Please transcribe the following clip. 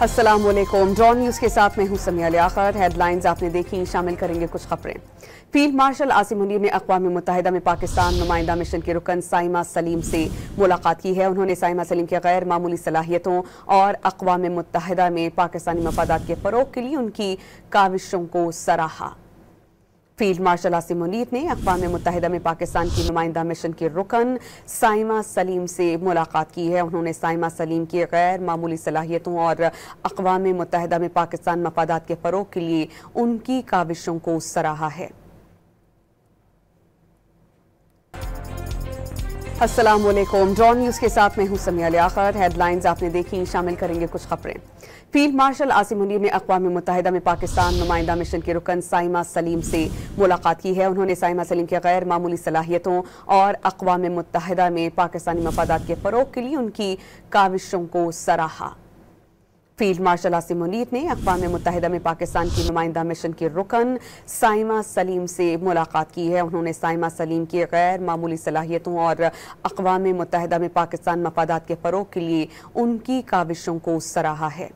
अस्सलाम वालेकुम। Drawn news के साथ मैं हूं समिया लियाकत। हेडलाइंस आपने देखी, शामिल करेंगे कुछ खबरें। फील्ड मार्शल आसिम मुनीर ने अक़वाम मुत्तहिदा में पाकिस्तान नुमाइंदा मिशन के रुकन साइमा सलीम से मुलाकात की है। उन्होंने साइमा सलीम की गैर मामूली सलाहियतों और अक़वाम मुत्तहिदा में पाकिस्तानी मफादात के फ़रोग़ के लिए उनकी काविशों को सराहा। फील्ड मार्शल आसिम मुनीर ने अक़वाम मुत्तहिदा में पाकिस्तान की नुमाइंदा मिशन के रुकन साइमा सलीम से मुलाकात की है। उन्होंने साइमा सलीम की गैर मामूली सलाहियतों और अक़वाम मुत्तहिदा में पाकिस्तान मफादात के फ़रोग़ के लिए उनकी काविशों को सराहा है। अस्सलाम वालेकुम। ड्रॉन न्यूज़ के साथ मैं हूं समिया लियाकत। हेडलाइंस आपने देखी, शामिल करेंगे कुछ खबरें। फील्ड मार्शल आसिम मुनीर ने अक़वाम मुत्तहिदा में पाकिस्तान नुमाइंदा मिशन के रुकन साइमा सलीम से मुलाकात की है। उन्होंने साइमा सलीम की गैर मामूली सलाहियतों और अक़वाम मुत्तहिदा में पाकिस्तानी मफादात के फ़रोग़ के लिए उनकी काविशों को सराहा। फील्ड मार्शल आसिम मुनीर ने अक़वाम मुत्तहिदा में पाकिस्तान की नुमाइंदा मिशन के रुकन साइमा सलीम से मुलाकात की है। उन्होंने साइमा सलीम की गैर मामूली सलाहियतों और अक़वाम मुत्तहिदा में पाकिस्तान मफादात के फ़रोग़ के लिए उनकी काविशों को सराहा है।